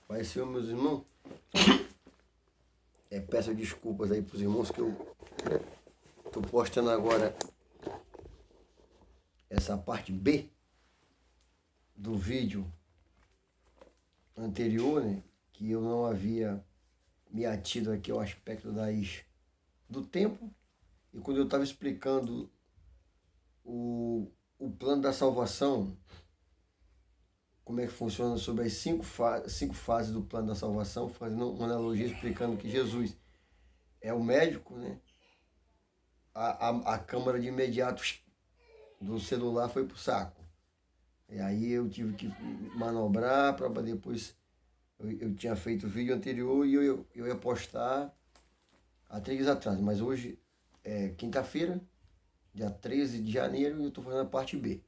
Pai Senhor, meus irmãos, peço desculpas aí para os irmãos que eu estou postando agora essa parte B do vídeo anterior, né? Que eu não havia me atido aqui ao aspecto do tempo. E quando eu estava explicando o plano da salvação, como é que funciona sobre as cinco fases do plano da salvação, fazendo uma analogia explicando que Jesus é o médico, né? A câmera de imediato do celular foi pro saco. E aí eu tive que manobrar para depois. Eu tinha feito o vídeo anterior e eu ia postar há 3 dias atrás. Mas hoje é quinta-feira, dia 13 de janeiro, e eu estou fazendo a parte B.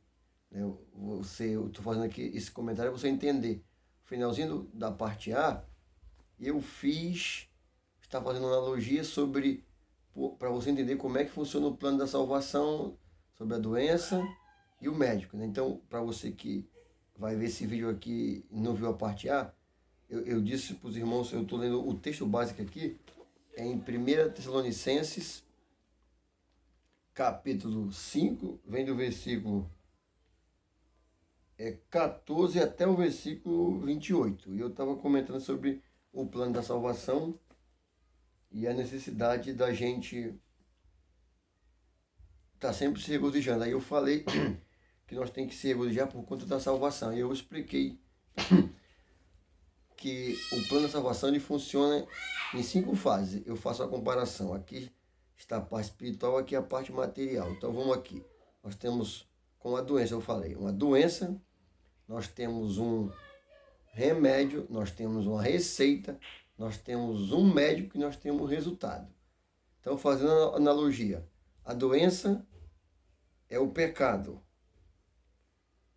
Eu estou fazendo aqui esse comentário para você entender. O finalzinho da parte A, está fazendo uma analogia sobre, para você entender como é que funciona o plano da salvação, sobre a doença e o médico, né? Então, para você que vai ver esse vídeo aqui e não viu a parte A, eu disse para os irmãos, eu estou lendo o texto básico aqui, é em 1 Tessalonicenses, capítulo 5, vem do versículo 14 até o versículo 28. E eu estava comentando sobre o plano da salvação e a necessidade da gente estar sempre se regozijando. Aí eu falei que nós temos que se regozijar por conta da salvação. E eu expliquei que o plano da salvação ele funciona em 5 fases. Eu faço a comparação. Aqui está a parte espiritual, aqui a parte material. Então vamos aqui. Nós temos, com a doença, eu falei, uma doença, nós temos um remédio, nós temos uma receita, nós temos um médico e nós temos um resultado. Então, fazendo a analogia, a doença é o pecado.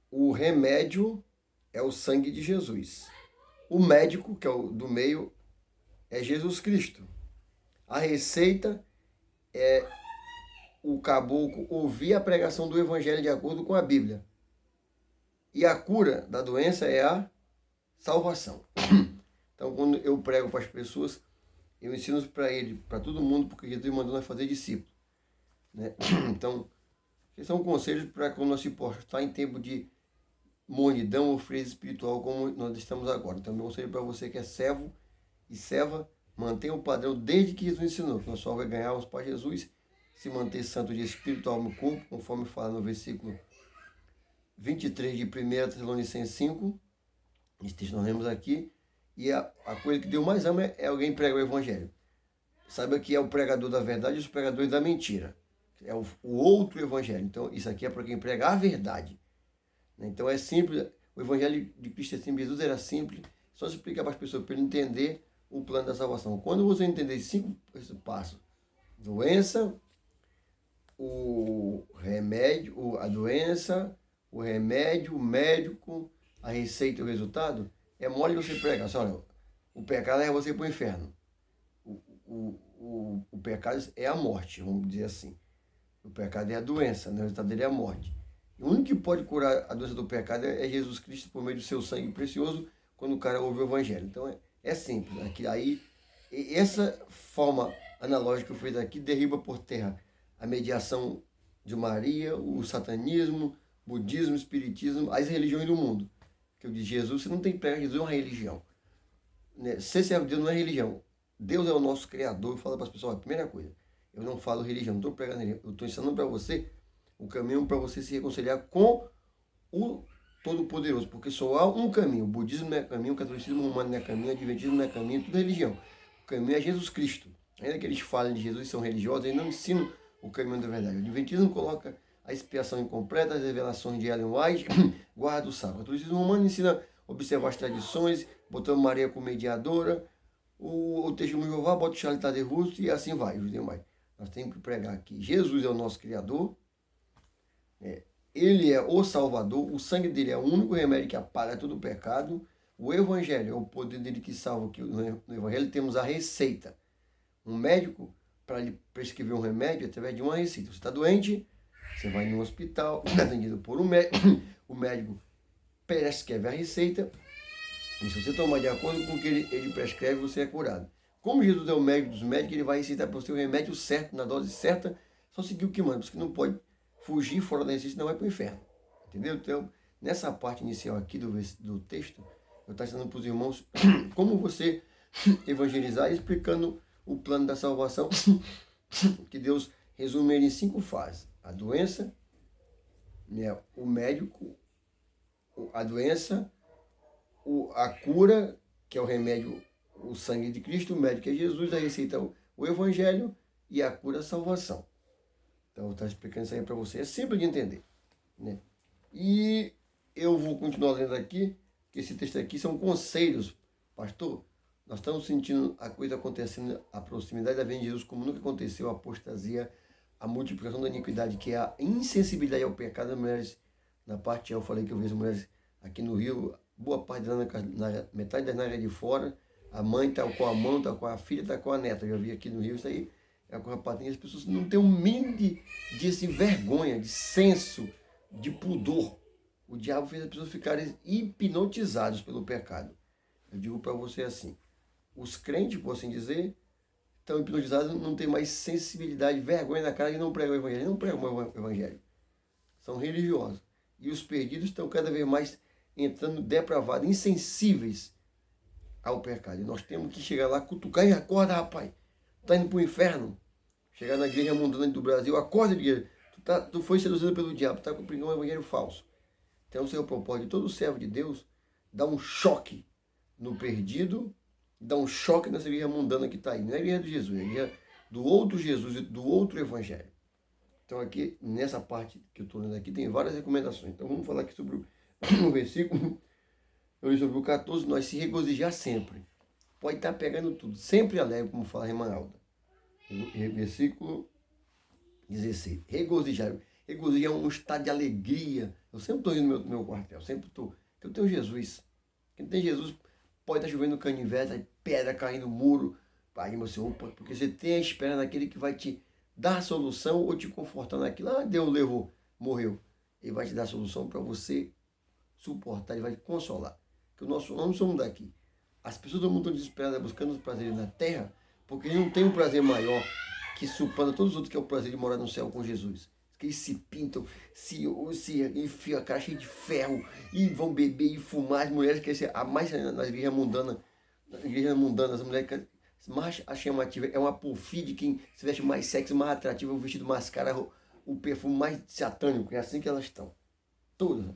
O remédio é o sangue de Jesus. O médico, que é o do meio, é Jesus Cristo. A receita é o caboclo ouvir a pregação do Evangelho de acordo com a Bíblia. E a cura da doença é a salvação. Então, quando eu prego para as pessoas, eu ensino para todo mundo, porque Jesus mandou nós fazer discípulo, né? Então, esses são conselhos para quando nós se postar em tempo de mornidão ou frieza espiritual, como nós estamos agora. Então, meu conselho para você que é servo e serva, mantenha o padrão desde que Jesus ensinou, que nós só vai ganhar os para Jesus, se manter santo de espírito, alma e corpo, conforme fala no versículo 23 de 1 Tessalonicenses 5, esse texto nós lemos aqui, e a coisa que Deus mais ama é alguém pregar o Evangelho. Saiba que é o pregador da verdade e os pregadores da mentira. É o outro Evangelho. Então, isso aqui é para quem prega a verdade. Então, é simples. O Evangelho de Cristo é simples. Jesus era simples. Só se explicar para as pessoas para ele entender o plano da salvação. Quando você entender 5 passos, doença, o remédio, a doença, o remédio, o médico, a receita e o resultado, é mole você pregar. Olha, o pecado é você para o inferno. O pecado é a morte, vamos dizer assim. O pecado é a doença, né? O resultado dele é a morte. O único que pode curar a doença do pecado é Jesus Cristo por meio do seu sangue precioso, quando o cara ouve o Evangelho. Então é simples. Aqui, aí, essa forma analógica que eu fiz aqui derriba por terra a mediação de Maria, o satanismo, budismo, espiritismo, as religiões do mundo. Que eu disse, Jesus, você não tem que pregar, Jesus é uma religião. Ser servo de Deus não é religião. Deus é o nosso Criador. Eu falo para as pessoas, a primeira coisa, eu não falo religião, não estou pregando religião, eu estou ensinando para você o caminho para você se reconciliar com o Todo-Poderoso, porque só há um caminho. O budismo não é caminho, o catolicismo romano não é caminho, o adventismo não é caminho, tudo é religião. O caminho é Jesus Cristo. Ainda que eles falem de Jesus e são religiosos, eles não ensinam o caminho da verdade. O adventismo coloca a expiação incompleta, as revelações de Ellen White, guarda o sábado. O catolicismo romano ensina a observar as tradições, botando Maria como mediadora, o testemunho de Jeová bota o Charles Taderusto e assim vai, os demais. Nós temos que pregar que Jesus é o nosso Criador, Ele é o Salvador, o sangue dele é o único remédio que apaga todo o pecado, o Evangelho é o poder dele que salva, que no Evangelho temos a receita. Um médico, para lhe prescrever um remédio, através de uma receita. Você está doente, você vai no hospital, é atendido por um médico, o médico prescreve a receita, E se você tomar de acordo com o que ele prescreve, você é curado. Como Jesus é o médico dos médicos, ele vai receitar para você o remédio certo, na dose certa, só seguir o que manda. Você não pode fugir fora da receita, senão vai para o inferno. Entendeu? Então, nessa parte inicial aqui do texto, eu estou ensinando para os irmãos como você evangelizar, explicando o plano da salvação, que Deus resume ele em 5 fases. A doença, né, o médico, a doença, a cura, que é o remédio, o sangue de Cristo, o médico é Jesus, a receita o Evangelho e a cura a salvação. Então, eu estou explicando isso aí para você. É simples de entender, né? E eu vou continuar lendo aqui, que esse texto aqui são conselhos. Pastor, nós estamos sentindo a coisa acontecendo, a proximidade da vinda de Jesus, como nunca aconteceu, a apostasia, a multiplicação da iniquidade, que é a insensibilidade ao pecado das mulheres. Na parte eu falei que eu vejo mulheres aqui no Rio, boa parte na metade das nagas de fora, a mãe está com a mão, está com a filha, está com a neta. Eu já vi aqui no Rio isso aí, é com a patinha. As pessoas não têm um mínimo de assim, vergonha, de senso, de pudor. O diabo fez as pessoas ficarem hipnotizadas pelo pecado. Eu digo para você assim, os crentes, por assim dizer, estão hipnotizados, não tem mais sensibilidade, vergonha na cara e não pregam o evangelho. Não pregam o evangelho. São religiosos. E os perdidos estão cada vez mais entrando depravados, insensíveis ao pecado. E nós temos que chegar lá, cutucar e acorda, rapaz. Tá indo para o inferno. Chegar na igreja mundana do Brasil, acorda, igreja. Tu foi seduzido pelo diabo, tá cumprindo um evangelho falso. Então, o seu propósito, todo servo de Deus, dá um choque no perdido, dá um choque nessa igreja mundana que está aí. Não é a igreja de Jesus, é a igreja do outro Jesus e do outro evangelho. Então, aqui, nessa parte que eu estou lendo aqui, tem várias recomendações. Então, vamos falar aqui sobre o versículo. Eu li sobre o 14, nós se regozijar sempre. Pode estar pegando tudo. Sempre alegre, como fala a irmã Alda. Versículo 16. Regozijar. Regozijar é um estado de alegria. Eu sempre estou indo no meu quartel. Sempre estou. Porque eu tenho Jesus. Quem tem Jesus pode estar chovendo canivete, pedra caindo no muro. Aí você, opa, porque você tem a esperança naquele que vai te dar a solução ou te confortar naquilo. Ah, Deus levou, morreu. Ele vai te dar a solução para você suportar, ele vai te consolar. Porque nós não somos daqui. As pessoas do mundo estão desesperadas buscando os prazeres na terra, porque eles não têm um prazer maior que suplanta todos os outros, que é o prazer de morar no céu com Jesus. Que eles se pintam, se enfiam a cara cheia de ferro, e vão beber e fumar. As mulheres querem ser, a mais nas igrejas mundanas, as mulheres mais chamativas, é uma porfia de quem se veste mais sexy, mais atrativo, o vestido mais caro, o perfume mais satânico. É assim que elas estão. Todas.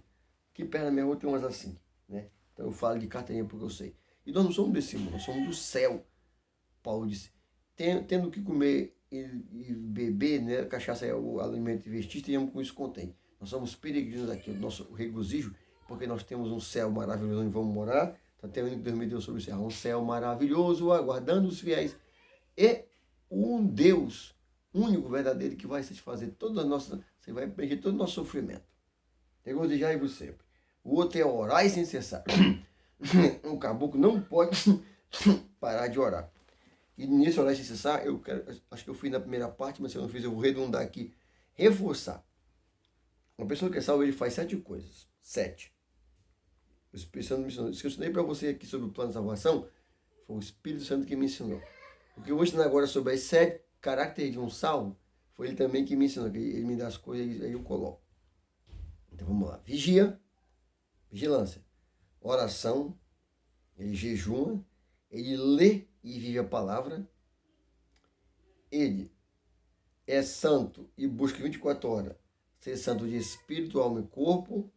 Aqui perto da minha rua tem umas assim, né? Então eu falo de carteirinha porque eu sei. E nós não somos desse mundo, nós somos do céu. Paulo disse, tendo que comer e beber, né? Cachaça é o alimento e vestir, tenhamos com isso contém. Nós somos peregrinos aqui, o nosso regozijo, porque nós temos um céu maravilhoso onde vamos morar. Então até o único Deus me deu sobre o céu. Um céu maravilhoso, aguardando os fiéis. E um Deus único, verdadeiro, que vai satisfazer todas as nossas, você vai preencher todo o nosso sofrimento. Regozijai-vos sempre. O outro é orar e sem cessar. O caboclo não pode parar de orar. E nesse orar e sem cessar, acho que eu fui na primeira parte, mas se eu não fiz, eu vou redundar aqui. Reforçar. Uma pessoa que é salva, ele faz 7 coisas. 7. O Espírito Santo me ensinou. Isso que eu ensinei para você aqui sobre o plano de salvação, foi o Espírito Santo que me ensinou. O que eu vou ensinar agora sobre as 7 caracteres de um salvo, foi ele também que me ensinou. Que ele me dá as coisas e aí eu coloco. Então vamos lá. Vigia, vigilância. Oração, ele jejuma, ele lê e vive a palavra. Ele é santo e busca 24 horas ser santo de espírito, alma e corpo.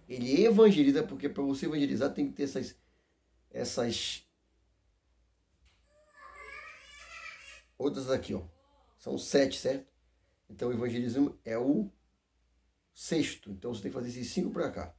Ele evangeliza, porque para você evangelizar tem que ter essas outras aqui, ó. São 7, certo? Então o evangelismo é o 6º. Então você tem que fazer esses 5 para cá.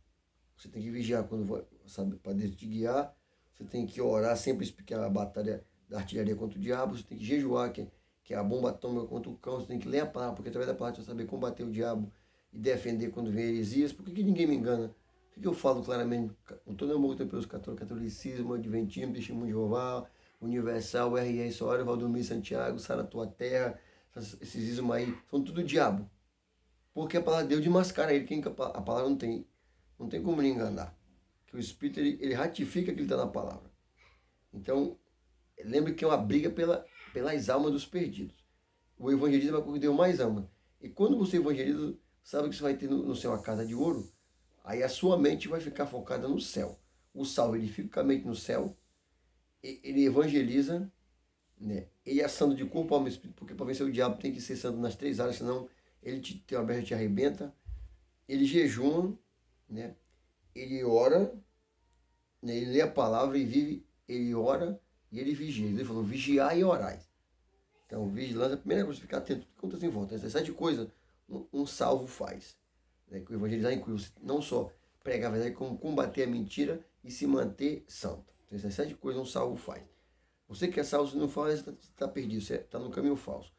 Você tem que vigiar quando vai, sabe, para Deus te guiar. Você tem que orar sempre, porque é a batalha da artilharia contra o diabo. Você tem que jejuar, que é a bomba atômica contra o cão. Você tem que ler a palavra, porque através da palavra você vai saber combater o diabo e defender quando vem heresias. Por que ninguém me engana? Por que eu falo claramente com todo amor que tem pelos católicos, catolicismo, adventismo, testemunho de Jeová, Universal, RR Soares, Valdomiro Santiago, Sara Tua Terra, esses ismos aí, são tudo diabo. Porque a palavra de Deus desmascara ele, quem a palavra não tem como lhe enganar. que o Espírito ele ratifica que ele está na palavra. Então, lembre que é uma briga pelas almas dos perdidos. O evangelismo é a coisa que Deus mais ama. E quando você evangeliza, sabe que você vai ter no céu a casa de ouro, aí a sua mente vai ficar focada no céu. O salvo, ele fica com a mente no céu, ele evangeliza, né? Ele é santo de corpo, alma e espírito, porque para vencer o diabo tem que ser santo nas 3 áreas, senão ele tem uma berra, te arrebenta. Ele jejua, né? Ele ora, né? Ele lê a palavra e vive, ele ora e ele vigia. Ele falou, vigiar e orar. Então, vigilância, a primeira coisa é ficar atento a contas em volta. Essas 7 coisas um salvo faz. Né? Que o evangelizar inclui você não só pregar a verdade, como combater a mentira e se manter santo. Então, essas 7 coisas um salvo faz. Você que é salvo, se não faz, você está perdido, você está no caminho falso.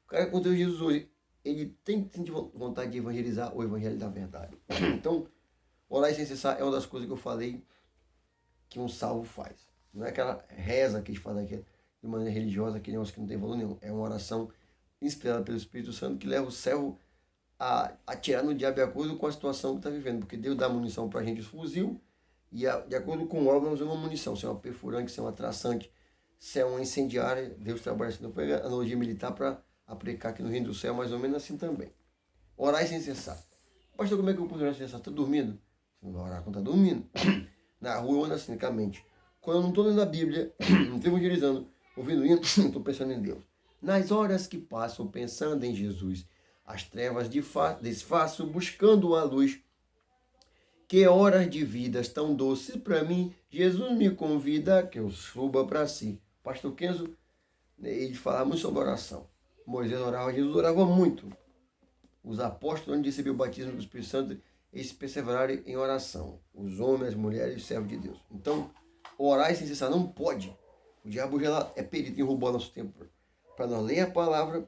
O cara que encontrou Jesus hoje, ele tem vontade de evangelizar o evangelho da verdade. Então, orar e sem cessar é uma das coisas que eu falei que um salvo faz. Não é aquela reza que eles fazem aqui de maneira religiosa, que não tem valor nenhum. É uma oração inspirada pelo Espírito Santo que leva o servo a atirar no diabo de acordo com a situação que está vivendo. Porque Deus dá munição para a gente, os fuzil, e de acordo com o órgão, nós usamos uma munição. Se é uma perfurante, se é uma traçante, se é uma incendiária, Deus trabalha assim. Não foi analogia militar para aplicar aqui no reino do céu, mais ou menos assim também. Orar sem cessar. Pastor, como é que eu posso orar sem cessar? Está dormindo? Você não vai orar quando está dormindo. Na rua eu ando assim, com a mente. Quando eu não estou lendo a Bíblia, não estou evangelizando, ouvindo hino, estou pensando em Deus. Nas horas que passam pensando em Jesus, as trevas desfaço buscando a luz. Que horas de vidas tão doces para mim, Jesus me convida que eu suba para si. Pastor Kenzo, ele falava muito sobre oração. Moisés orava, Jesus orava muito. Os apóstolos, onde receberam o batismo do Espírito Santo, eles perseveraram em oração. Os homens, as mulheres, os servos de Deus. Então, orar e sem cessar não pode. O diabo já é perito em roubar nosso tempo. Para nós ler a palavra,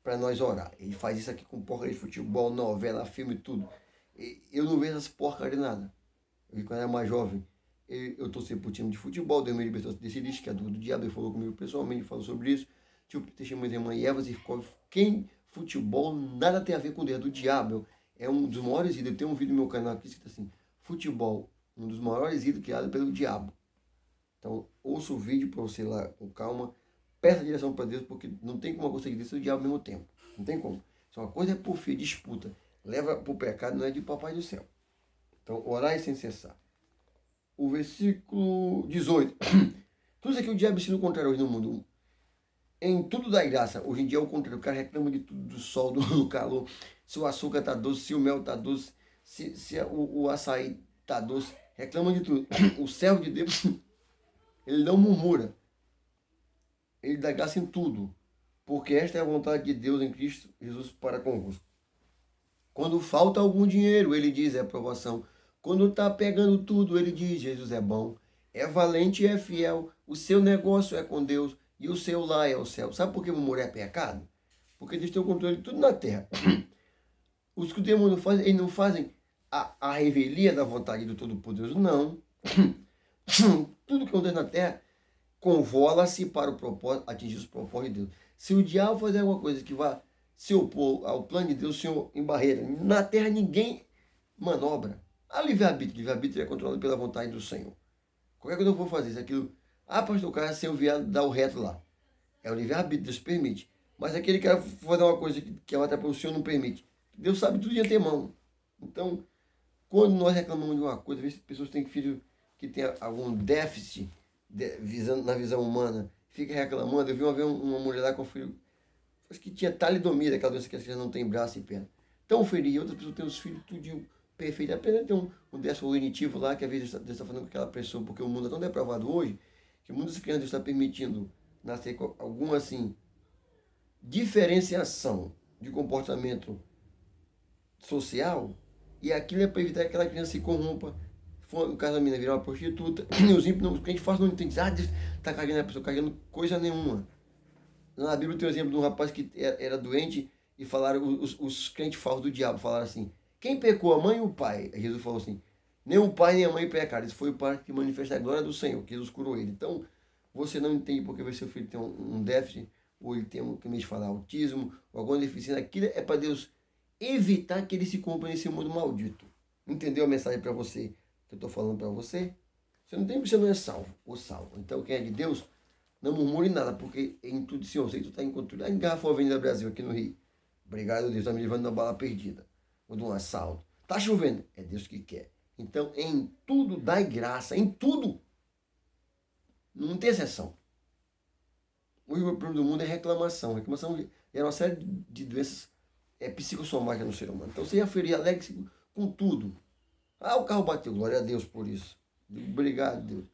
para nós orar. Ele faz isso aqui com porcaria de futebol, novela, filme, tudo. Eu não vejo essas porcarias de nada. Quando eu era mais jovem, eu torci para o time de futebol, Deus me libertou desse lixo, que é do diabo. Ele falou comigo pessoalmente, falou sobre isso. Tipo, testemunho da irmã Eva Zirkov. Futebol nada tem a ver com Deus, é do diabo. É um dos maiores ídolos. Tem um vídeo no meu canal aqui escrito assim: futebol, um dos maiores ídolos criados pelo diabo. Então, ouça o vídeo para você lá com calma. Peça direção para Deus, porque não tem como conseguir isso do diabo ao mesmo tempo. Não tem como. Se uma coisa é por fio, disputa, leva para o pecado, não é de papai do céu. Então, orar e sem cessar. O versículo 18. Tudo isso aqui o diabo ensina o contrário hoje no mundo. Em tudo dá graça. Hoje em dia é o contrário. O cara reclama de tudo, do sol, do calor. Se o açúcar está doce, se o mel está doce, se o açaí está doce. Reclama de tudo. O servo de Deus, ele não murmura. Ele dá graça em tudo. Porque esta é a vontade de Deus em Cristo Jesus para convosco. Quando falta algum dinheiro, ele diz, é aprovação. Quando está pegando tudo, ele diz, Jesus é bom. É valente e é fiel. O seu negócio é com Deus. E o seu lar é o céu. Sabe por que murmurar é pecado? Porque Deus tem o controle de tudo na terra. Os que o demônio fazem, eles não fazem a revelia da vontade do Todo-Poderoso, não. Tudo que acontece na terra convola-se para o propósito, atingir os propósitos de Deus. Se o diabo fazer alguma coisa que vá se opor ao plano de Deus, o Senhor em barreira, na terra ninguém manobra. A livre-arbítrio é controlado pela vontade do Senhor. Qualquer coisa eu vou fazer, isso, aquilo. Ah, pastor, o cara sem o viado dá o reto lá. É o livre-arbítrio, Deus permite. Mas aquele cara fazer uma coisa que até para o Senhor não permite. Deus sabe tudo de antemão. Então, quando nós reclamamos de uma coisa, às vezes pessoas têm filho que tem algum déficit na visão humana, fica reclamando. Eu vi uma vez uma mulher lá com filho, acho que tinha talidomida, aquela doença que as crianças não têm braço e perna. Tão feliz, outras pessoas têm os filhos tudinho perfeito. Apenas tem um déficit cognitivo lá, que às vezes Deus está falando com aquela pessoa, porque o mundo é tão depravado hoje, que muitas crianças estão permitindo nascer com alguma assim diferenciação de comportamento social, e aquilo é para evitar que aquela criança se corrompa. No caso da menina virar uma prostituta, e os ímpios, o que a gente faz não entende. Ah, Deus está cagando a pessoa, cagando coisa nenhuma. Na Bíblia tem o exemplo de um rapaz que era doente e falaram, os crentes falsos do diabo falaram assim: quem pecou, a mãe ou o pai? Aí Jesus falou assim: nem o pai nem a mãe pecaram. Isso foi o pai que manifesta a glória do Senhor, que Jesus curou ele. Então, você não entende porque seu filho tem um déficit, ou ele tem, que me falar, autismo, ou alguma deficiência. Aquilo é para Deus evitar que ele se corrompa nesse mundo maldito. Entendeu a mensagem para você? que eu estou falando para você, você não é salvo ou salvo. Então, quem é de Deus, não murmure nada, porque em tudo, se eu sei que tu está em controle. Aí engarrafou a Avenida Brasil aqui no Rio. Obrigado, Deus, está me levando da bala perdida, ou de um assalto. Tá chovendo, é Deus que quer. Então, em tudo dai graça, em tudo. Não tem exceção. O problema do mundo é reclamação. Reclamação é uma série de doenças psicossomáticas no ser humano. Então, você ia ferir alegre com tudo. Ah, o carro bateu, glória a Deus por isso. Obrigado, Deus.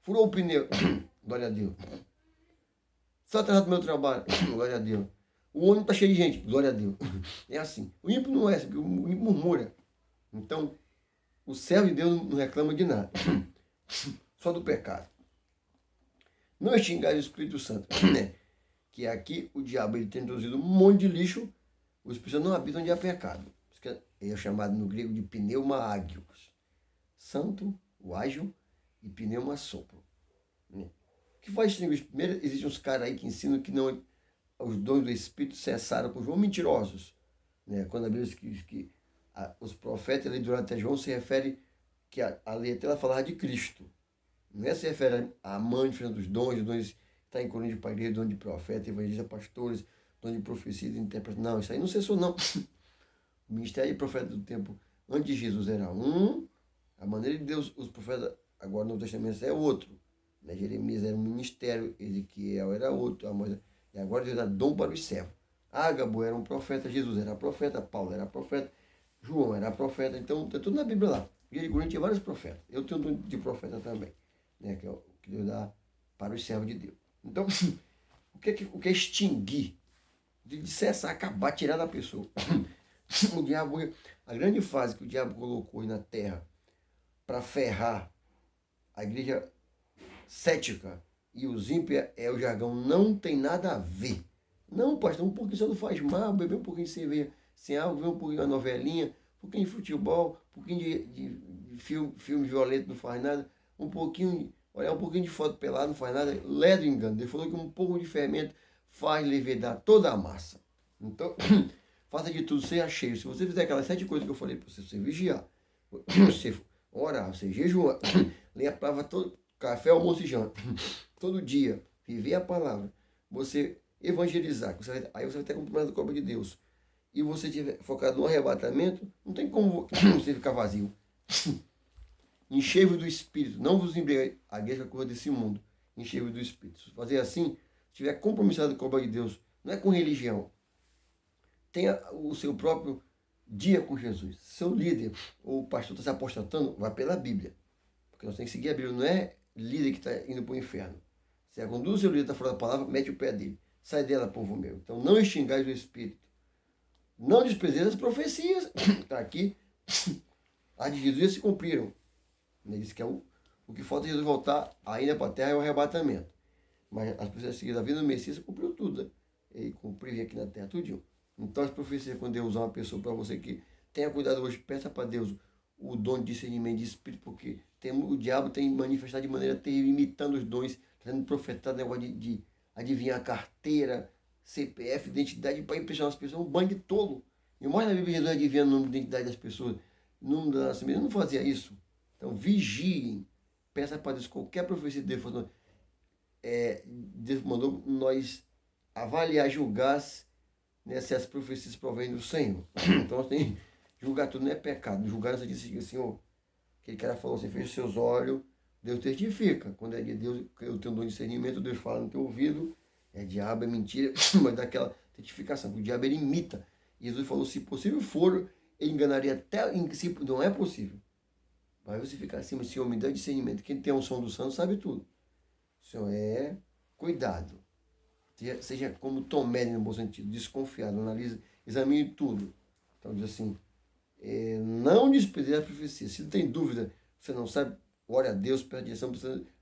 Furou o pneu, glória a Deus. Só atrasado do meu trabalho, glória a Deus. O ônibus está cheio de gente, glória a Deus. É assim. O ímpio não é assim, porque o ímpio murmura. Então, o servo de Deus não reclama de nada. Só do pecado. Não extingar o Espírito Santo, né? Que aqui o diabo ele tem introduzido um monte de lixo. Os Espírito Santo não habitam onde há pecado. É chamado no grego de pneuma ágios. Santo, o ágil, e pneuma sopro. Né? O que faz distinguir? Primeiro, existem uns caras aí que ensinam que não, os dons do Espírito cessaram com João, mentirosos. Né? Quando a Bíblia diz que os profetas ali durante João se refere que a letra ela falava de Cristo. Não é se refere à manifestação dos dons está em Coríntios para a igreja, dom de profeta, evangelista, pastores, dom de profecia, de interpretação. Não, isso aí não cessou não. O ministério de profeta do tempo antes de Jesus era um, a maneira de Deus, os profetas, agora no Novo Testamento é outro. Né? Jeremias era um ministério, Ezequiel era outro, e agora Deus dá dom para os servos. Ágabo era um profeta, Jesus era profeta, Paulo era profeta, João era profeta, então tem tudo na Bíblia lá. E de Coríntios tinha vários profetas. Eu tenho dom de profeta também, né? Que é o que Deus dá para os servos de Deus. Então, o que é extinguir? De cessar, acabar, tirar da pessoa. O diabo, a grande fase que o diabo colocou na terra para ferrar a igreja cética e os ímpios é o jargão, não tem nada a ver. Não, pastor, um pouquinho só não faz mal, beber um pouquinho de cerveja sem álcool, ver um pouquinho de novelinha, um pouquinho de futebol, um pouquinho de filme violento não faz nada, um pouquinho, olhar um pouquinho de foto pelada não faz nada, ledo engano. Ele falou que um pouco de fermento faz levedar toda a massa. Então, faça de tudo, seja cheio. Se você fizer aquelas 7 coisas que eu falei para você vigiar, você orar, você jejuar, ler a palavra todo, café, almoço e janta, todo dia, viver a palavra, você evangelizar, aí você vai ter cumprimento da cobra de Deus, e você estiver focado no arrebatamento, não tem como você ficar vazio. Enchei-vos do Espírito, não vos embriagueis a guerra cor desse mundo, enchei-vos do Espírito. Se fazer assim, se estiver compromissado com a cobra de Deus, não é com religião, tenha o seu próprio dia com Jesus. Seu líder ou pastor está se apostatando, vai pela Bíblia. Porque nós temos que seguir a Bíblia, não é líder que está indo para o inferno. Se quando o seu líder está fora da palavra, mete o pé dele. Sai dela, povo meu. Então não extingais o Espírito. Não desprezeis as profecias. Está aqui. As de Jesus já se cumpriram. Ele disse que o que falta é Jesus voltar ainda para a terra é o arrebatamento. Mas as profecias seguidas da vida do Messias cumpriu tudo. Né? Ele cumpriu aqui na terra tudinho. Então as profecias, quando Deus usar uma pessoa para você que tenha cuidado hoje, peça para Deus o dom de discernimento de espírito, porque o diabo tem manifestado de maneira terrível, imitando os dons, trazendo profetado, negócio de adivinhar a carteira, CPF, identidade, para impressionar as pessoas, um bando de tolo. E mais na Bíblia, Jesus adivinhando o número de identidade das pessoas, o número da nascimento, ele não fazia isso. Então vigiem, peça para Deus, qualquer profecia de Deus, Deus mandou nós avaliar, julgar se as profecias provêm do Senhor. Então nós temos julgar tudo, não é pecado. Julgar você disse assim, ó, aquele cara falou assim, fecha seus olhos, Deus testifica. Quando é de Deus, eu tenho um dom de discernimento, Deus fala no teu ouvido, é diabo, é mentira, mas dá aquela testificação. O diabo ele imita. E Jesus falou, se possível for, ele enganaria até, se não é possível. Mas você ficar acima, Senhor, me dá discernimento. Quem tem um som do santo sabe tudo. Senhor, cuidado. Seja como Tomé, no bom sentido, desconfiado, analisa, examine tudo. Então diz assim, não desprezar a profecia. Se tem dúvida, você não sabe, ore a Deus, pede direção.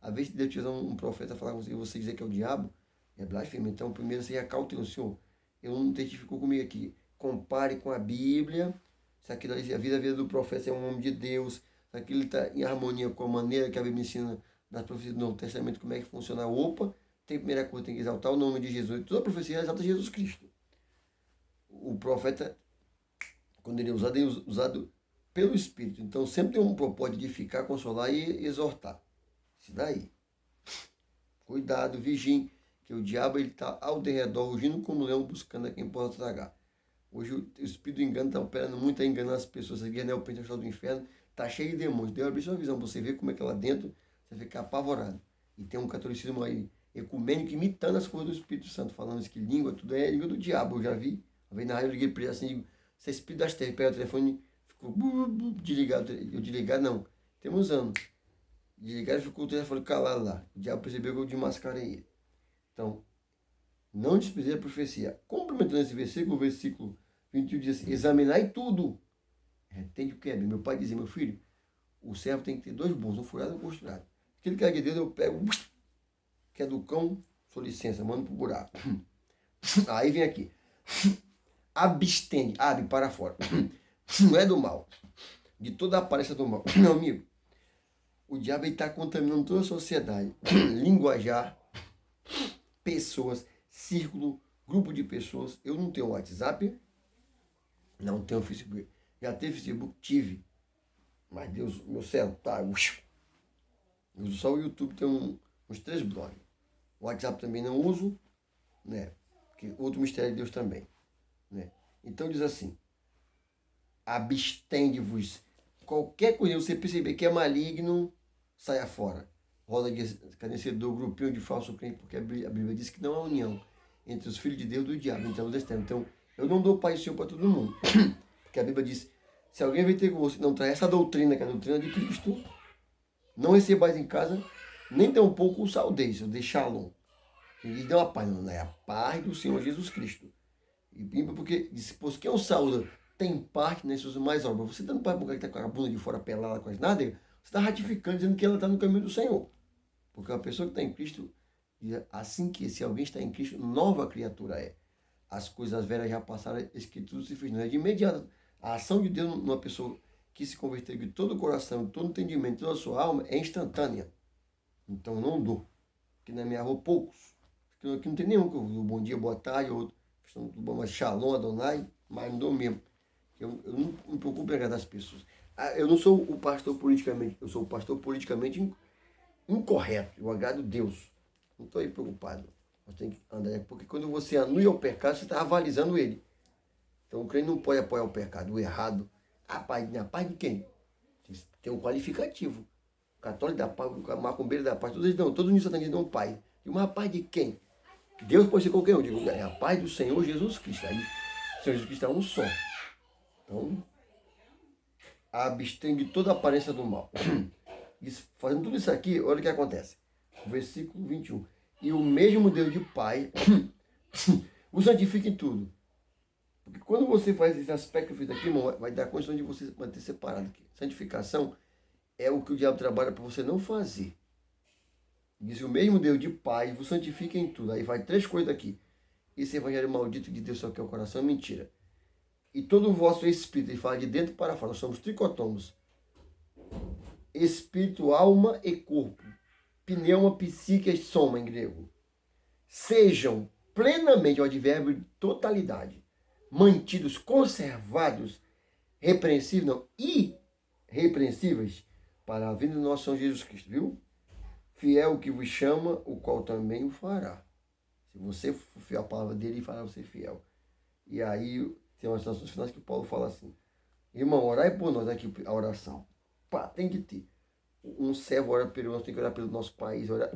Às vezes Deus tiver um profeta falar com você e você dizer que é o diabo, é blasfêmia. Então primeiro você cauteloso, Senhor, eu não testificou comigo aqui. Compare com a Bíblia, se aquilo ali, a vida do profeta é um homem de Deus, se aquilo está em harmonia com a maneira que a Bíblia ensina das profecias do Novo Testamento, como é que funciona. Opa, tem primeira coisa, tem que exaltar o nome de Jesus. Toda a profecia exalta Jesus Cristo. O profeta, quando ele é usado pelo Espírito. Então sempre tem um propósito de edificar, consolar e exortar. Isso daí. Cuidado, vigiem, que o diabo está ao derredor, rugindo como um leão, buscando a quem possa tragar. Hoje o espírito do engano está operando muito, está enganando as pessoas. Essa guerra neopentecostal do inferno está cheia de demônios. Deus abre sua visão, você vê como é que é lá dentro, você fica apavorado. E tem um catolicismo aí ecumênico imitando as coisas do Espírito Santo, falando isso que língua, tudo é língua do diabo. Eu já vi, uma vez na rádio eu liguei para ele assim, digo, você é espírito das terras, pega o telefone, ficou desligado. Eu desligado não, tem uns anos. Desligado, ficou o telefone calado lá. O diabo percebeu que eu desmascarei ele. Então, não desprezei a profecia. Complementando esse versículo, o versículo 21 diz assim, examinai tudo. Retende o que é. Meu pai dizia, meu filho, o servo tem que ter dois bons, um furado e um costurado. Aquele que é de Deus, eu pego, que é do cão, sou licença, mando pro buraco. Aí vem aqui. Abstende, abre para fora. Não é do mal. De toda a aparência do mal. Meu amigo, o diabo está contaminando toda a sociedade. Linguajar, pessoas, círculo, grupo de pessoas. Eu não tenho WhatsApp, não tenho Facebook. Já teve Facebook? Tive. Mas Deus, meu céu, tá. Eu uso só o YouTube, tem uns 3 blogs. O WhatsApp também não uso, né? Porque outro mistério de Deus também, né? Então diz assim, abstende-vos. Qualquer coisa que você perceber que é maligno, saia fora. Roda de escarnecedor, grupinho de falso crente, porque a Bíblia diz que não há união entre os filhos de Deus e do diabo. Então, eu não dou Pai e Senhor para todo mundo. Porque a Bíblia diz, se alguém vem ter com você, não traz essa doutrina, que é a doutrina de Cristo, não recebais em casa, nem tão pouco o saudeis, o de Shalom. Ele deu a paz, não é a paz do Senhor Jesus Cristo. E porque diz, pois quem o saúda tem parte nas suas mais obras. Você dando para a mulher que está com a bunda de fora pelada com as nádegas, você está ratificando, dizendo que ela está no caminho do Senhor. Porque a pessoa que está em Cristo, assim que se alguém está em Cristo, nova criatura é. As coisas velhas já passaram, escrituras se fez. Não é de imediato. A ação de Deus numa pessoa que se converteu de todo o coração, todo o entendimento, toda a sua alma, é instantânea. Então eu não dou. Porque na minha rua, poucos. Aqui não tem nenhum que eu dou bom dia, boa tarde, outro. Mas Shalom, Adonai, mas não dou mesmo. Eu não me preocupo em agradar as pessoas. Eu não sou o pastor politicamente, eu sou o pastor politicamente incorreto. Eu agrado Deus. Não estou aí preocupado. Nós temos que andar, porque quando você anula o pecado, você está avalizando ele. Então o crente não pode apoiar o pecado, o errado. A paz de quem? Tem um qualificativo. O católico da paz, o macumbeiro da paz, todos os satanistas dão paz. E uma paz de quem? Deus pode ser qualquer um. Eu digo, é a paz do Senhor Jesus Cristo. Aí, o Senhor Jesus Cristo é um só. Então, abstém de toda a aparência do mal. Fazendo tudo isso aqui, olha o que acontece. Versículo 21. E o mesmo Deus de Pai o santifica em tudo. Porque quando você faz esse aspecto que eu fiz aqui, irmão, vai dar condição de você manter separado aqui. Santificação é o que o diabo trabalha para você não fazer. Diz o mesmo Deus de Pai vos santifica em tudo. Aí vai 3 coisas aqui. Esse evangelho maldito de Deus só que é o coração é mentira. E todo o vosso espírito, ele fala de dentro para fora, nós somos tricotomos. Espírito, alma e corpo. Pneuma, psique e soma em grego. Sejam plenamente, o advérbio de totalidade, mantidos, conservados, repreensíveis, não, irrepreensíveis, para a vinda do nosso Senhor Jesus Cristo, viu? Fiel que vos chama, o qual também o fará. Se você for fiel à palavra dele, ele fará você fiel. E aí tem umas situações finais que o Paulo fala assim, irmão, orai por nós aqui, a oração. Pá, tem que ter. Um servo ora pelo nosso, tem que orar pelo nosso país, orar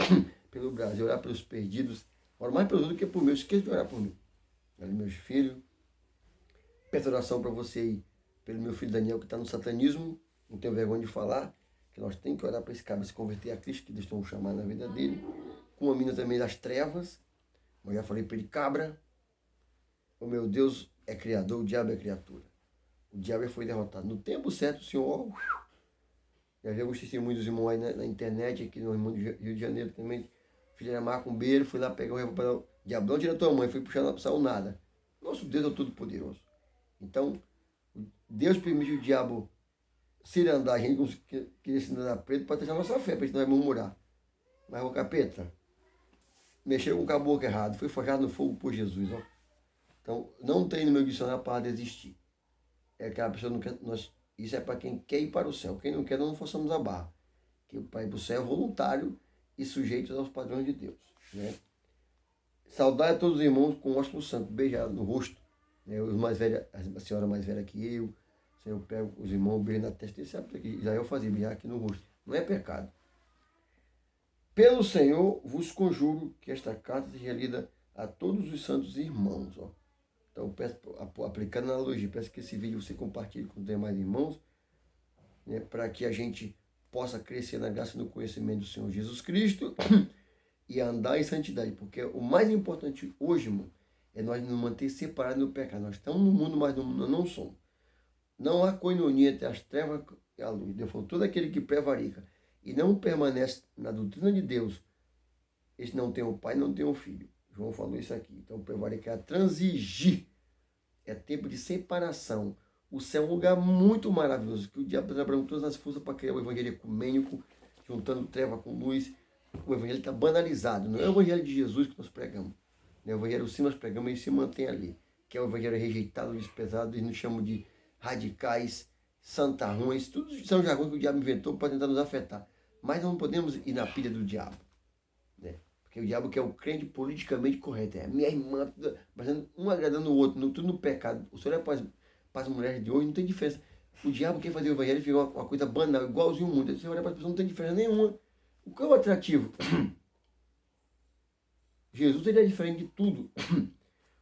pelo Brasil, orar pelos perdidos. Oro mais pelos outros do que por mim. Eu esqueço de orar por mim. Olha, meus filhos. Peço oração para você aí, pelo meu filho Daniel, que está no satanismo. Não tenho vergonha de falar. Que nós temos que orar para esse cara se converter a Cristo, que Deus está chamando na vida dele. Com a mina também das trevas. Eu já falei para ele, cabra. O meu Deus é criador, o diabo é criatura. O diabo foi derrotado. No tempo certo, o Senhor... Já vi alguns testemunhos dos irmãos aí na internet, aqui no irmão do Rio de Janeiro também. Filho era macumbeiro, fui lá pegar o revólver. O diabo não tira tua mãe, foi puxar, não saiu nada. Nosso Deus é todo poderoso. Então, Deus permite o diabo cirandar a gente, querer se andar preto, para testar a nossa fé, para a gente não vai murmurar. Mas o capeta mexeu com o caboclo errado, foi forjado no fogo por Jesus. Ó. Então, não tem no meu dicionário para desistir. É aquela pessoa que não quer, nós Isso é para quem quer ir para o céu. Quem não quer, não forçamos a barra. Que para ir para o céu é voluntário e sujeito aos padrões de Deus. Né? Saudar a todos os irmãos com o ósculo santo, beijar no rosto. Né? Os mais velhos, a senhora mais velha que eu pego os irmãos, beijo na testa. Isso é que Israel fazia, beijar aqui no rosto. Não é pecado. Pelo Senhor vos conjuro que esta carta seja lida a todos os santos irmãos. Ó. Então, peço, aplicando a analogia, peço que esse vídeo você compartilhe com os demais irmãos, né, para que a gente possa crescer na graça e no conhecimento do Senhor Jesus Cristo e andar em santidade. Porque o mais importante hoje, irmão, é nós nos manter separados do pecado. Nós estamos no mundo, mas no mundo nós não somos. Não há coinonia entre as trevas e a luz. Deus falou, todo aquele que prevarica e não permanece na doutrina de Deus, esse não tem o pai, não tem o filho. João falou isso aqui. Então, prevaricar é transigir. É tempo de separação. O céu é um lugar muito maravilhoso, que o diabo está trabalhando todas as forças para criar o evangelho ecumênico, juntando treva com luz. O evangelho está banalizado. Não é o evangelho de Jesus que nós pregamos. O evangelho sim nós pregamos e se mantém ali. Que é o evangelho rejeitado, desprezado, eles nos chamam de radicais, santarrões. Tudo são jargões que o diabo inventou para tentar nos afetar. Mas não podemos ir na pilha do diabo. Né? Porque o diabo quer o crente politicamente correto. É minha irmã, um agradando o outro, tudo no pecado. O Senhor é para as mulheres de hoje, não tem diferença. O diabo quer fazer o evangelho e fica uma coisa banal, igualzinho o mundo. Você olha para as pessoas, não tem diferença nenhuma. O que é o atrativo? Jesus ele é diferente de tudo.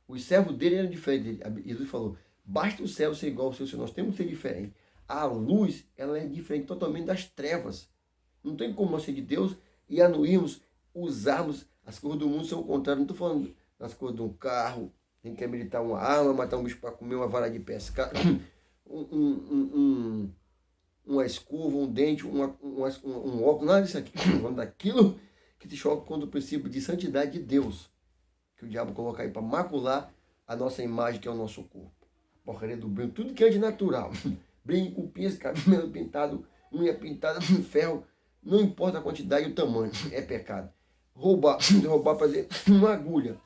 Os servos dele eram diferentes. Jesus falou, basta o céu ser igual ao seu, nós temos que ser diferente. A luz, ela é diferente totalmente das trevas. Não tem como nós ser de Deus e anuirmos, usarmos as coisas do mundo, são o contrário. Não estou falando das coisas de um carro, tem que militar uma arma, matar um bicho para comer, uma vara de pescar, uma escova, um dente, um óculos, nada disso aqui. Falando daquilo que te choca contra o princípio de santidade de Deus, que o diabo coloca aí para macular a nossa imagem, que é o nosso corpo. Porcaria do brinco, tudo que é antinatural. Brinco, pinça, cabelo pintado, unha pintada no ferro, não importa a quantidade e o tamanho, é pecado. Roubar para fazer uma agulha,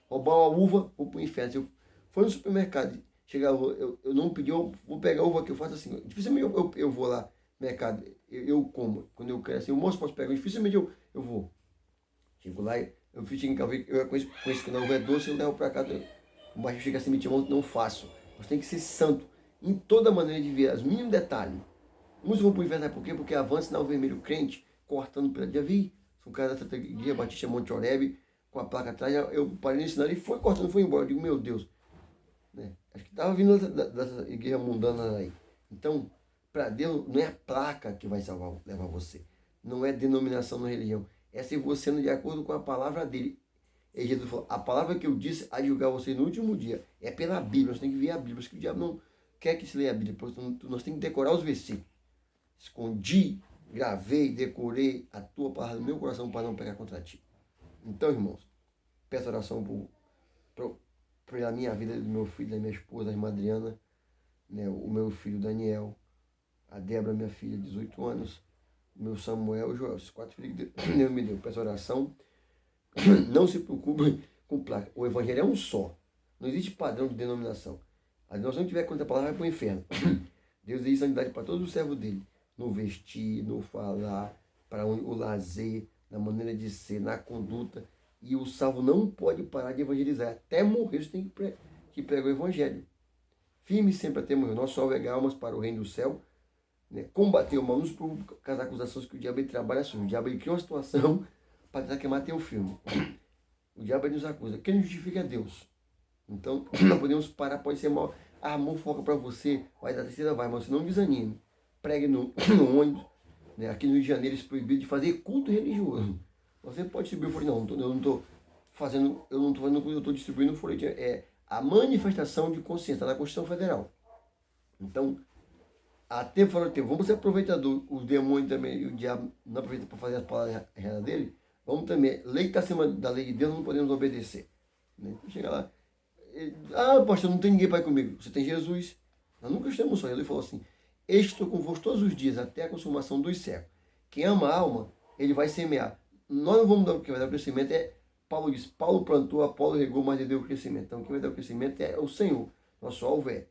roubar uma uva, vou para o inferno. Se eu for no supermercado, chegar, eu não pedi, eu vou pegar a uva que eu faço assim. Dificilmente eu vou lá no mercado, eu como, quando eu quero assim, o moço posso pegar, dificilmente eu vou. Chego lá, eu conheço que não é doce, eu levo para casa, o baixo chega assim, me chamam, não faço. Mas tem que ser santo, em toda maneira de ver, os mínimos detalhes. Uns vão para o inferno, sabe por quê? Porque avança sinal vermelho crente, cortando pela dia. Vi, um cara da Santa Igreja Batista Monte Oreb, com a placa atrás, eu parei no sinal, ele foi cortando, foi embora. Eu digo, meu Deus. Né? Acho que estava vindo dessa igreja mundana aí. Então, para Deus, não é a placa que vai levar você. Não é denominação na religião. É se você não de acordo com a palavra dele. E Jesus falou, a palavra que eu disse a julgar vocês no último dia é pela Bíblia. Nós temos que ver a Bíblia. Porque o diabo não quer que se leia a Bíblia. Nós temos que decorar os versículos. Escondi, gravei, decorei a tua palavra no meu coração para não pecar contra ti. Então, irmãos, peço oração pela minha vida, do meu filho, da minha esposa, a irmã Adriana, né, o meu filho Daniel, a Débora, minha filha, 18 anos, o meu Samuel e o Joel, esses 4 filhos que Deus me deu. Peço oração. Não se preocupe com placa. O evangelho é um só. Não existe padrão de denominação. Se nós não tiver contra a palavra, vai para o inferno. Deus deu sanidade para todos os servos dele. No vestir, no falar, para o lazer, na maneira de ser, na conduta. E o salvo não pode parar de evangelizar. Até morrer você tem que pregar o evangelho. Firme sempre até morrer. Nosso alvo é almas para o reino do céu. Né? Combater o mal nos com as acusações que o diabo ele trabalha sobre. O diabo ele cria uma situação para tentar queimar teu filme. O diabo ele nos acusa. Quem justifica é Deus. Então, nós podemos parar, pode ser mal. Ah, a mão foca para você, vai dar terceira, vai, mas você não desanime. Pregue no ônibus. Né? Aqui no Rio de Janeiro, eles proibiram de fazer culto religioso. Você pode distribuir folhetim. Não, eu não estou fazendo, eu estou distribuindo folhetim. É a manifestação de consciência da Constituição Federal. Então, até fora do tempo, vamos ser aproveitador. Os demônios também, o diabo não aproveita para fazer as palavras erradas dele. Vamos também, lei que está acima da lei de Deus, não podemos obedecer. Né? Chega lá, ah, pastor, não tem ninguém para ir comigo. Você tem Jesus. Nós nunca estamos só. Ele falou assim, estou convosco todos os dias, até a consumação dos séculos. Quem ama a alma, ele vai semear. Nós não vamos dar o que vai dar o crescimento. Paulo diz, Paulo plantou, Apolo regou, mas ele deu o crescimento. Então, quem vai dar o crescimento é o Senhor. Nosso alvo é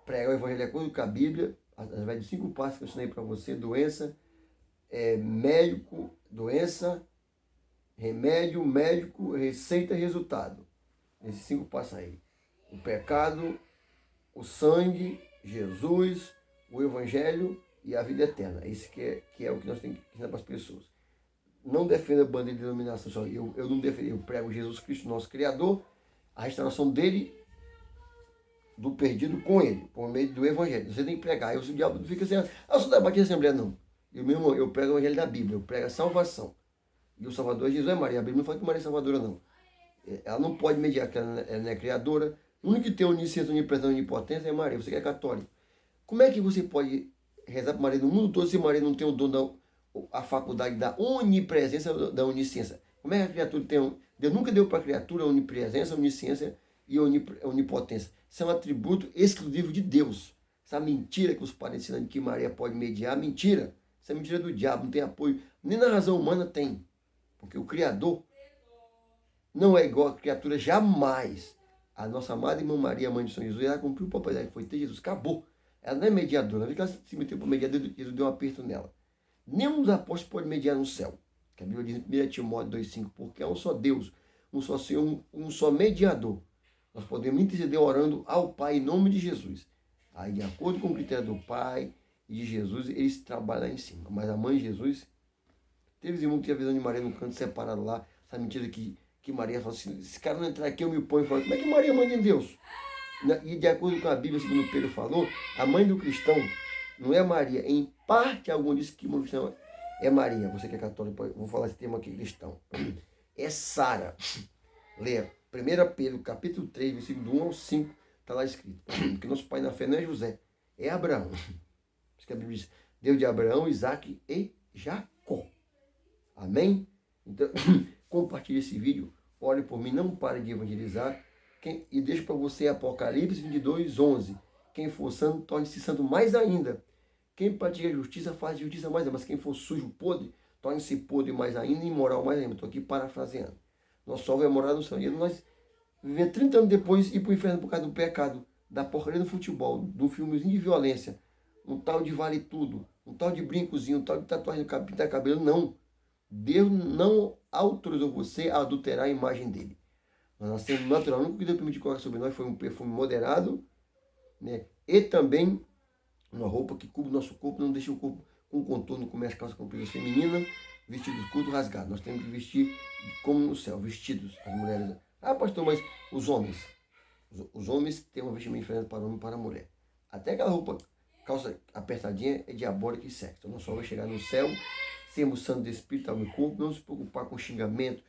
pregar o evangelho de acordo com a Bíblia, através de 5 passos que eu ensinei para você: doença, médico, doença, remédio, médico, receita e resultado. Esses 5 passos aí. O pecado, o sangue, Jesus, o evangelho e a vida eterna. Esse que é o que nós temos que ensinar para as pessoas. Não defenda a bandeira de denominação só. Eu não defendo, eu prego Jesus Cristo, nosso Criador, a restauração dele, do perdido com ele, por meio do evangelho. Você tem que pregar. Aí o diabo fica assim, eu sou da Batista Assembleia, não. Eu prego o evangelho da Bíblia, eu prego a salvação. E o Salvador é Jesus, é Maria. A Bíblia não fala que Maria é salvadora, não. Ela não pode mediar, porque ela não é criadora. O único que tem onisciência, onipresença e onipotência é Maria. Você que é católico. Como é que você pode rezar para Maria no mundo todo se Maria não tem o dom a faculdade da onipresença, da onisciência? Como é que a criatura tem... Deus nunca deu para a criatura a onipresença, a onisciência e a onipotência. Isso é um atributo exclusivo de Deus. Essa mentira que os padres ensinam de que Maria pode mediar, mentira. Isso é mentira do diabo, não tem apoio. Nem na razão humana tem. Porque o Criador não é igual a criatura jamais. A nossa amada irmã Maria, mãe de São Jesus, ela cumpriu o papel dela, que foi ter Jesus. Acabou. Ela não é mediadora. Ela se meteu para mediador, Jesus deu um aperto nela. Nenhum dos apóstolos pode mediar no céu. Que a Bíblia diz em 1 Timóteo 2,5, porque é um só Deus, um só Senhor, um só mediador. Nós podemos interceder orando ao Pai em nome de Jesus. Aí, de acordo com o critério do Pai e de Jesus, eles trabalham lá em cima. Mas a mãe de Jesus, teve os irmãos que tinha a visão de Maria no canto separado lá, essa mentira que Maria falou assim, esse cara não entrar aqui, eu me ponho fora. Como é que Maria é mãe de Deus? E de acordo com a Bíblia, segundo Pedro falou, a mãe do cristão não é Maria. Em parte, algum disse que o cristão é Maria. Você que é católico, vou falar esse termo aqui, cristão. É Sara. Leia 1 Pedro, capítulo 3, versículo do 1 ao 5, está lá escrito. Que nosso pai na fé não é José, é Abraão. Por isso que a Bíblia diz, Deus de Abraão, Isaac e Jacó. Amém? Então, compartilhe esse vídeo, ore por mim, não pare de evangelizar. E deixo para você Apocalipse 22, 11. Quem for santo, torne-se santo mais ainda. Quem pratica justiça, faz justiça mais ainda. Mas quem for sujo, podre, torne-se podre mais ainda e imoral mais ainda. Estou aqui parafraseando. Nosso sol vai morar no céu. E nós viver 30 anos depois e ir para o inferno por causa do pecado, da porcaria do futebol, do filmezinho de violência, um tal de vale tudo, um tal de brincozinho, um tal de tatuagem no pintar cabelo. Não. Deus não autorizou você a adulterar a imagem dele. Nós nascemos natural. O único que Deus permitiu colocar sobre nós foi um perfume moderado, né? E também uma roupa que cubra o nosso corpo, não deixa o corpo com contorno, como as calças compridas femininas, vestidos curtos, rasgados. Nós temos que vestir como no céu, vestidos. As mulheres... Ah, pastor, mas os homens? Os homens têm uma vestimenta diferente para o homem e para a mulher. Até aquela roupa, calça apertadinha, é diabólica e sexo. Então nós só vamos chegar no céu, sermos santos de espírito, alma e corpo, não se preocupar com xingamento,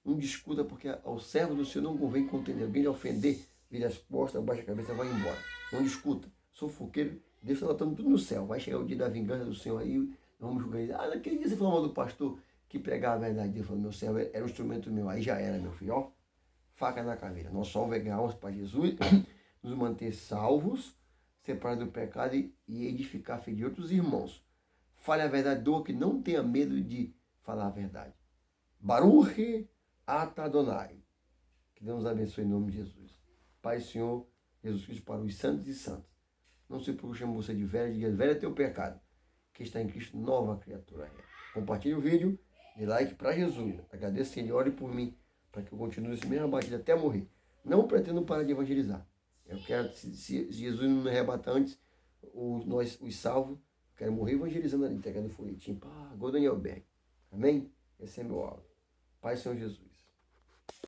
não discuta, porque ao servo do Senhor não convém contender. Alguém lhe ofender, vira as costas, baixa a cabeça, vai embora. Não discuta. Sou fofoqueiro, Deus está notando tudo no céu. Vai chegar o dia da vingança do Senhor aí, nós vamos julgar ele. Ah, naquele dia você falou mal do pastor que pregava a verdade. Deus falou, meu servo era um instrumento meu. Aí já era, meu filho, ó. Faca na caveira. Nós só ganhar almas para Jesus, nos manter salvos, separados do pecado e edificar a fé de outros irmãos. Fale a verdade, doa que não tenha medo de falar a verdade. Baruch Ata Adonai. Que Deus nos abençoe em nome de Jesus. Pai, Senhor, Jesus Cristo, para os santos e santas. Não se preocupe, chame você de velho, diga, velho é teu pecado. Que está em Cristo, nova criatura é. Compartilhe o vídeo, dê like para Jesus. Agradeço, Senhor, ore por mim, para que eu continue esse mesmo batida até morrer. Não pretendo parar de evangelizar. Eu quero, se Jesus não me arrebata antes, nós os salvos, quero morrer evangelizando ali, entregando folhetim. Pá, igual Daniel Berg. Amém? Esse é meu alvo. Pai, Senhor Jesus.